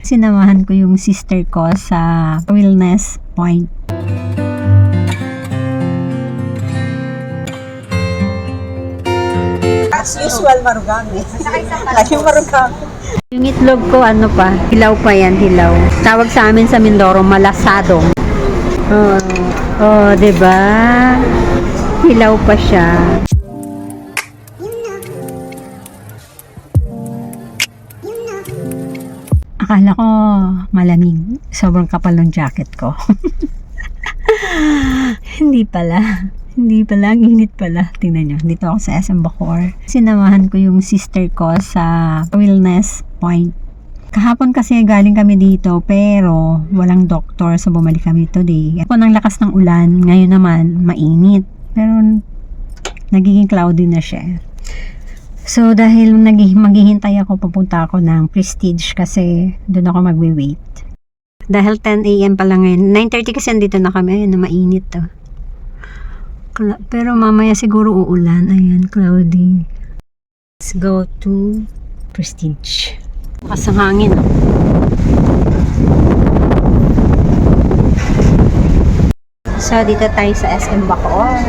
Sinamahan ko yung sister ko sa wellness point. As usual, marugami. Laging marugami. Yung itlog ko, ano pa, hilaw pa yan, hilaw. Tawag sa amin sa Mindoro, malasado. Diba? Hilaw pa siya. Akala ko malamig. Sobrang kapal ng jacket ko. Hindi pala. Hindi pala. Ang init pala. Tingnan nyo. Dito ako sa SM Bacoor. Sinamahan ko yung sister ko sa wellness point. Kahapon kasi galing kami dito pero walang doktor so bumalik kami today. Kung ang lakas ng ulan, ngayon naman mainit. Pero nagiging cloudy na siya. So, dahil maghihintay ako, papunta ako ng Prestige kasi doon ako magwi-wait. Dahil 10 AM pa lang ngayon. 9:30 kasi andito na kami. Ayun, na mainit to. Pero mamaya siguro uulan. Ayan, cloudy. Let's go to Prestige. Bukas ang hangin. So, dito tayo sa SM Bacoor.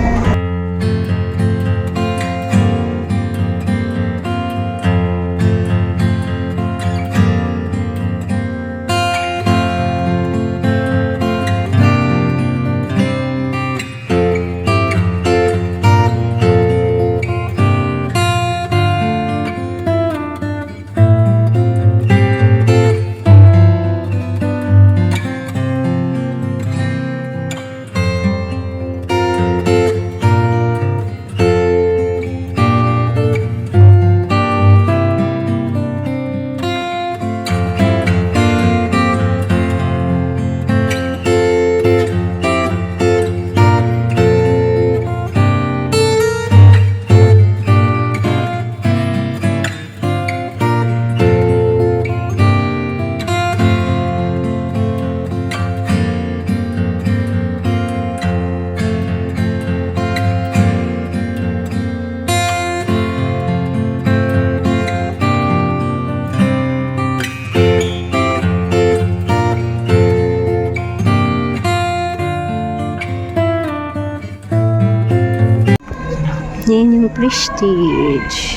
Yan yung Prestige.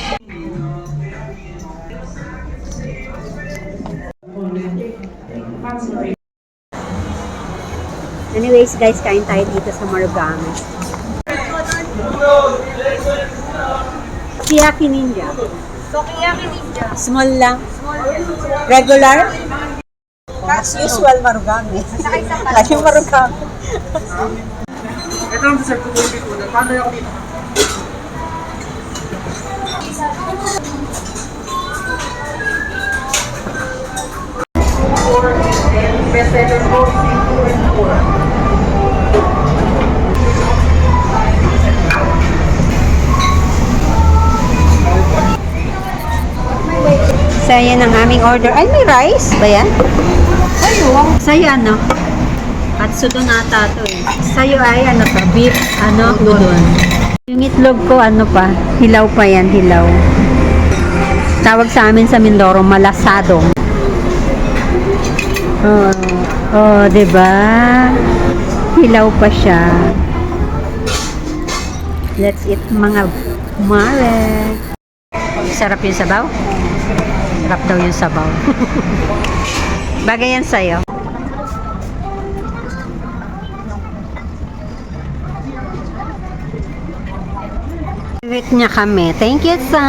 Anyways guys, kain tayo dito sa Marugame. Sukiyaki Ninja. Sukiyaki Ninja. Small lang. Regular. As usual, marugami. Laging marugami. Ito ang dessert ko yung bikuda. Paano yung dito? Best seller ko, 2 and 4. So, yan ang aming order. Ay, may rice ba yan? Sa'yo ano? Katsudo nata to eh. Sa'yo ay ano to? Beef, ano? Udon. Yung itlog ko, ano pa? Hilaw pa yan, hilaw. Tawag sa amin sa Mindoro, malasado. Diba? Hilaw pa siya. Let's eat mga mare. Sarap yung sabaw? Sarap daw yung sabaw. Bagay yan sa'yo. Wait niya kami. Thank you, sa.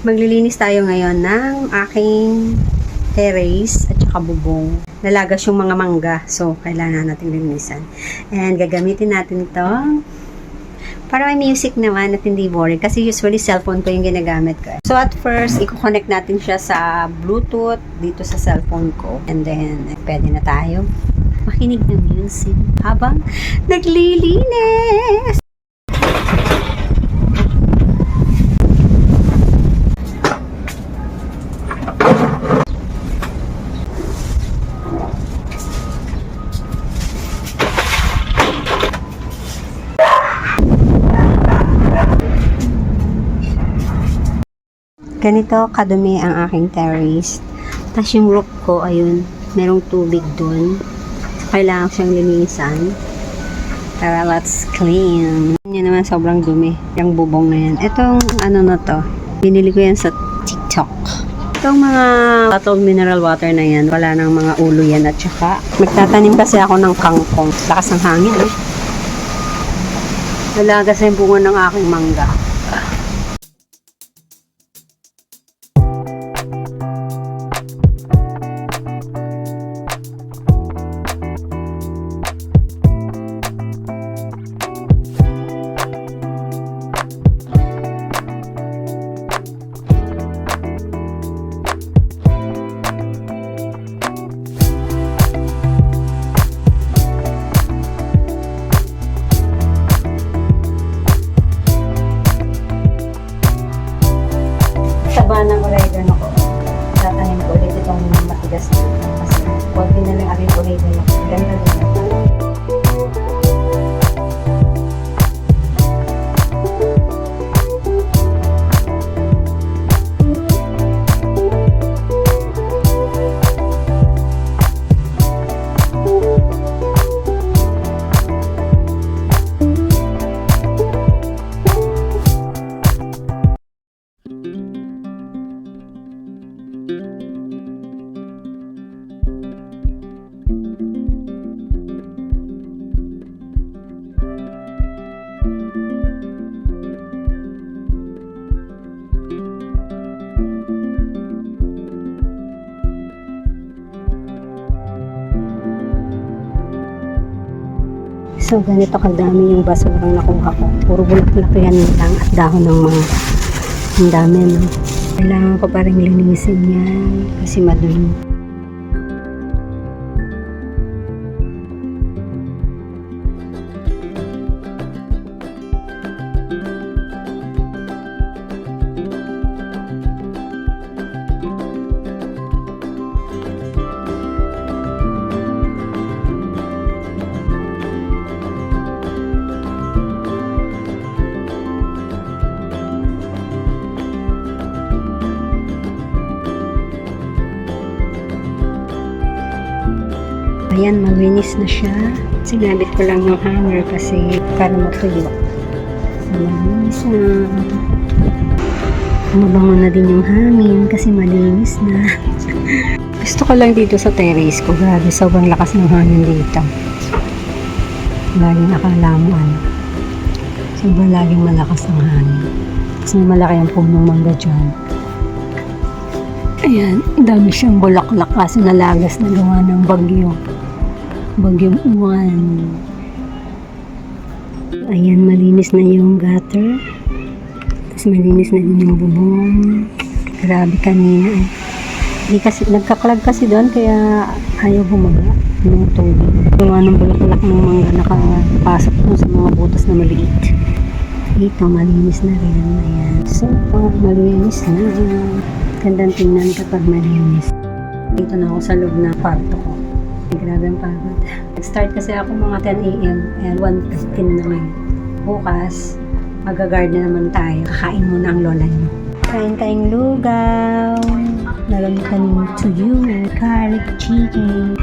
Maglilinis tayo ngayon ng aking terrace at saka bubong. Nalagas yung mga mangga. So, kailangan natin linisan. And gagamitin natin to para may music naman at hindi boring. Kasi usually cellphone ko yung ginagamit ko. So at first, i-connect natin siya sa Bluetooth dito sa cellphone ko. And then, pwede na tayo makinig ng music habang naglilinis. Ganito kadumi ang aking terrace. Tapos yung roof ko, ayun, merong tubig dun. Kailangan siyang linisan. Tara, let's clean. Yan naman sobrang dumi. Yung bubong na yan. Itong ano na to, binili ko yan sa TikTok. Itong mga bottled mineral water na yan, wala nang mga ulo yan. At saka, magtatanim kasi ako ng kangkong. Lakas ng hangin eh. Wala kasi yung bunga ng aking mangga. Taba ng oregano ko. Tatanim ko ulit itong matigas na. Kasi huwag din na lang aking oregano ko. Ganda din. So, ganito kadami yung basurang nakuha ko. Puro bulak-bulak yan lang at dahon ng mga ang dami, no? Kailangan ko pa rin linisin yan kasi madumi. Ayan, malinis na siya. Sinabit ko lang yung hanger kasi para matuyo. So, malinis na. Mabango na din yung hangin kasi malinis na. Gusto ko lang dito sa terrace ko. Grabe, sobrang lakas ng hangin dito. Laging akala mo ano. Sobrang laging malakas ang hangin. Kasi malaki ang punong mangga dyan. Ayan, dami siyang bulaklak kasi nalagas na gawa ng bagyo. Bagyong uwan. Ayan, malinis na yung gutter. Tapos malinis na din yung bubong. Grabe kanina eh. Di kasi, nagkaklag kasi doon kaya ayaw bumaga ng tubig. Gawa ng bulaklak ng mangga nakapasok dun sa mga butas na maliit. Dito, malinis na rin. Ayan. So, malinis na. Gandang tingnan kapag malinis. Dito na ako sa loob ng kwarto ko. Grabe ang pagod. Nag-start kasi ako mga 10 a.m. and 1:15 na ngayon. Bukas, mag-guard na naman tayo. Kakain muna ang lola niyo. Kain tayong lugaw. Meron kaming tuyo, garlic chicken,